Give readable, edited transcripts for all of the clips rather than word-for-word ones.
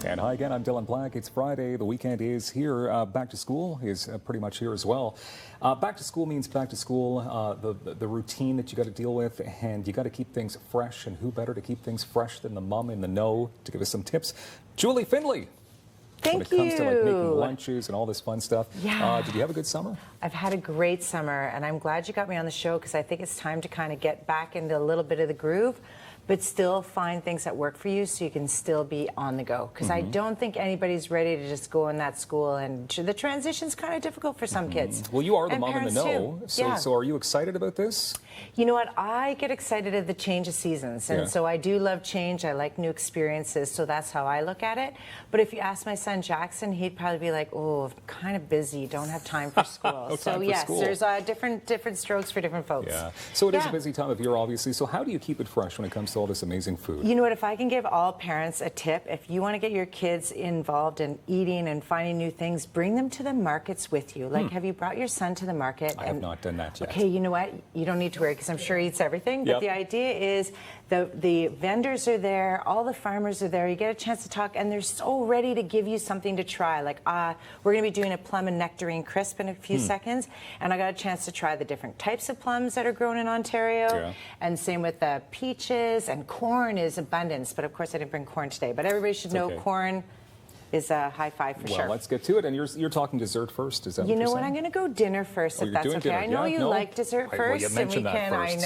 And hi again, I'm Dylan Black. It's Friday. The weekend is here. Back to school is pretty much here as well. Back to school means back to school, the routine that you got to deal with, and you got to keep things fresh. And who better to keep things fresh than the mom in the know to give us some tips? Julie Findlay. Thank you. When it comes to like making lunches and all this fun stuff. Yeah. Did you have a good summer? I've had a great summer, and I'm glad you got me on the show because I think it's time to kind of get back into a little bit of the groove, but still find things that work for you so you can still be on the go. Because I don't think anybody's ready to just go in that school, and the transition's kind of difficult for some kids. Well, you are the and mom in the know, so are you excited about this? You know what? I get excited at the change of seasons, and so I do love change. I like new experiences, so that's how I look at it. But if you ask my son Jackson, he'd probably be like, "Oh, I'm kind of busy, don't have time for school." So yes, there's different strokes for different folks. Yeah. So it is a busy time of year, obviously. So how do you keep it fresh when it comes to all this amazing food? You know what? If I can give all parents a tip, if you want to get your kids involved in eating and finding new things, bring them to the markets with you. Like, have you brought your son to the market? I have not done that yet. Okay, you know what? You don't need to worry because I'm sure he eats everything. But the idea is the vendors are there, all the farmers are there. You get a chance to talk, and they're so ready to give you something to try. Like, we're going to be doing a plum and nectarine crisp in a few seconds, and I got a chance to try the different types of plums that are grown in Ontario. And same with the peaches, and corn is abundance. But of course, I didn't bring corn today. But everybody should know corn is a high five for sure. Well, let's get to it. And you're talking dessert first, is that what you you're know saying? what? I'm going to go dinner first, if that's okay. Dinner. I know you like dessert first, well, you mentioned and we can. That first,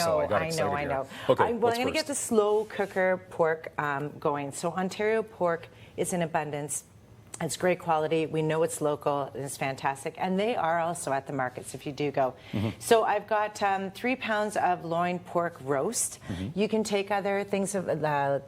I know. Okay, I'm going to get the slow cooker pork going. So Ontario pork is in abundance. It's great quality. We know it's local. It's fantastic. And they are also at the markets if you do go. So I've got 3 pounds of loin pork roast. You can take other things of the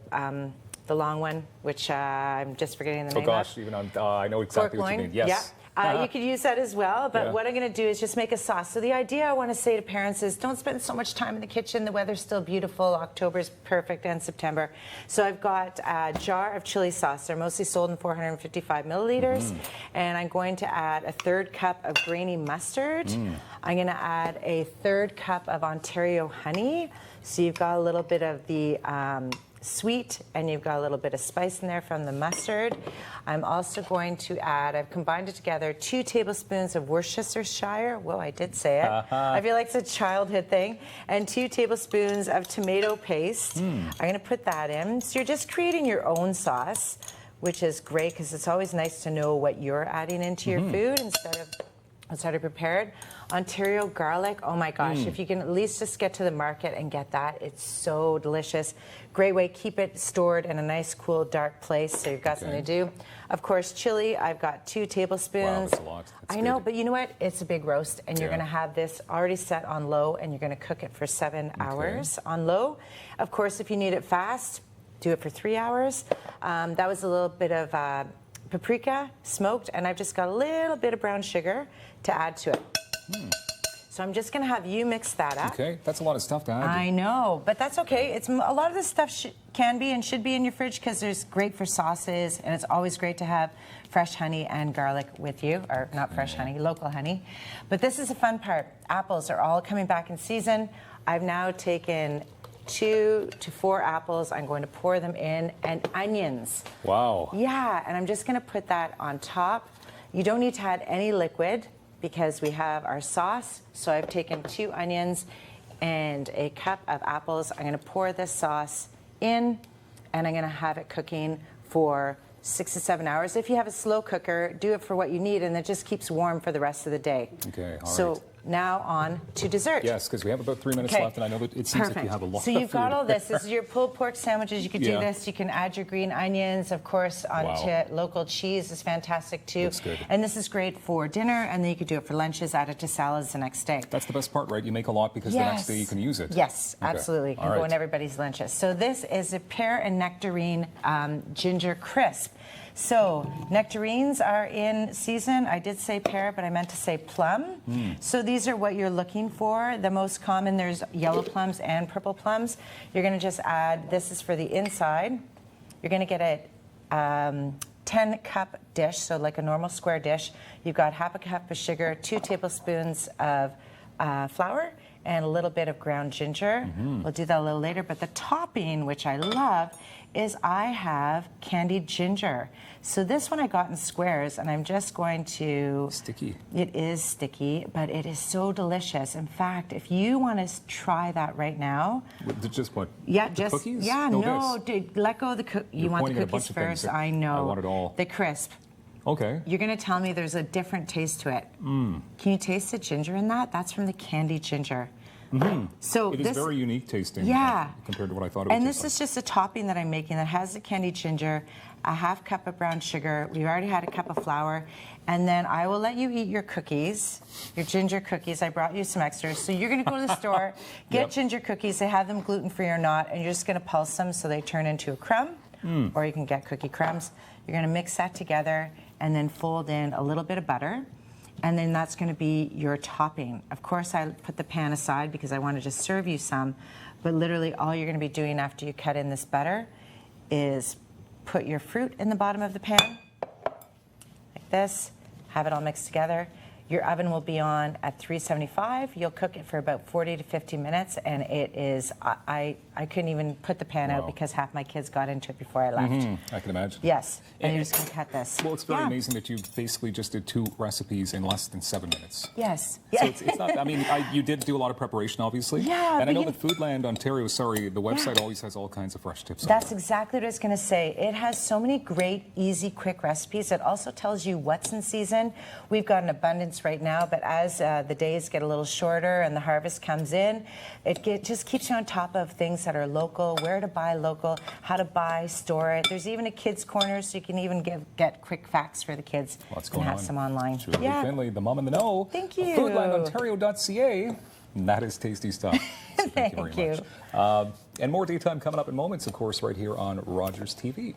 long one, which I'm just forgetting the name of. Oh gosh, even I know exactly what you mean. Yes. You could use that as well, but what I'm going to do is just make a sauce. So the idea I want to say to parents is don't spend so much time in the kitchen. The weather's still beautiful. October's perfect, and September. So I've got a jar of chili sauce. They're mostly sold in 455 milliliters. And I'm going to add a 1/3 cup of grainy mustard. I'm going to add a 1/3 cup of Ontario honey. So you've got a little bit of the sweet, and you've got a little bit of spice in there from the mustard. I'm also going to add, I've combined it together, 2 tablespoons of Worcestershire. Whoa, I did say it. I feel like it's a childhood thing. And 2 tablespoons of tomato paste. I'm going to put that in. So you're just creating your own sauce, which is great because it's always nice to know what you're adding into your food instead of it's already prepared. Ontario garlic, oh my gosh, if you can at least just get to the market and get that, it's so delicious. Great way, keep it stored in a nice, cool, dark place so you've got something to do. Of course, chili, I've got 2 tablespoons. Wow, that's a lot. That's I know, but you know what? It's a big roast, and you're going to have this already set on low, and you're going to cook it for 7 hours on low. Of course, if you need it fast, do it for 3 hours. That was a little bit of paprika smoked, and I've just got a little bit of brown sugar to add to it. So I'm just going to have you mix that up. Okay, that's a lot of stuff to add. I know, but that's okay. It's a lot of this stuff can be and should be in your fridge because it's great for sauces, and it's always great to have fresh honey and garlic with you, or not fresh honey, local honey. But this is the fun part. Apples are all coming back in season. I've now taken 2 to 4 apples. I'm going to pour them in, and onions. Wow. Yeah, and I'm just going to put that on top. You don't need to add any liquid because we have our sauce. So I've taken 2 onions and a cup of apples. I'm going to pour this sauce in, and I'm going to have it cooking for 6 to 7 hours. If you have a slow cooker, do it for what you need, and it just keeps warm for the rest of the day. Okay, all so right. Now on to dessert. Yes, because we have about 3 minutes left, and I know that it seems like you have a lot of food. So you've got all this. This is your pulled pork sandwiches. You could do this. You can add your green onions. Of course, local cheese is fantastic too. Looks good. And this is great for dinner, and then you could do it for lunches, add it to salads the next day. That's the best part, right? You make a lot because the next day you can use it. Yes, absolutely. It can go in everybody's lunches. So this is a pear and nectarine ginger crisp. So nectarines are in season. I did say pear, but I meant to say plum. So these are what you're looking for. The most common, there's yellow plums and purple plums. You're going to just add, this is for the inside. You're going to get a 10-cup dish, so like a normal square dish. You've got half a cup of sugar, 2 tablespoons of flour, and a little bit of ground ginger. We'll do that a little later. But the topping, which I love, is I have candied ginger. So this one I got in squares, and I'm just going to... Sticky. It is sticky, but it is so delicious. In fact, if you want to try that right now... Just what? Yeah, the just... cookies? Yeah, no, this. dude, let go of the cookies. You want the cookies first? I know. I want it all. The crisp. Okay. You're going to tell me there's a different taste to it. Can you taste the ginger in that? That's from the candied ginger. So it is very unique tasting compared to what I thought it would And taste this is just a topping that I'm making that has the candied ginger, a half cup of brown sugar. We've already had a cup of flour. And then I will let you eat your cookies, your ginger cookies. I brought you some extras. So you're going to go to the store, get ginger cookies. They have them gluten-free or not. And you're just going to pulse them so they turn into a crumb. Or you can get cookie crumbs. You're going to mix that together and then fold in a little bit of butter. And then that's going to be your topping. Of course, I put the pan aside because I wanted to serve you some. But literally all you're going to be doing after you cut in this butter is put your fruit in the bottom of the pan, like this, have it all mixed together. Your oven will be on at 375. You'll cook it for about 40 to 50 minutes, and it is, I couldn't even put the pan out because half my kids got into it before I left. I can imagine. Yes, and you're just going to cut this. Well, it's very amazing that you basically just did 2 recipes in less than 7 minutes. Yes. So it's not, I mean, you did do a lot of preparation, obviously. Yeah. And I know that Foodland Ontario, the website always has all kinds of fresh tips on That's exactly what I was going to say. It has so many great, easy, quick recipes. It also tells you what's in season. We've got an abundance right now, but as the days get a little shorter and the harvest comes in, it just keeps you on top of things that are local, where to buy local, how to buy, store it. There's even a kids' corner, so you can even get quick facts for the kids. What's and going have on? some online. Julie Findlay, the mom in the know. Thank you. FoodlandOntario.ca. That is tasty stuff. So thank you very much. And more daytime coming up in moments, of course, right here on Rogers TV.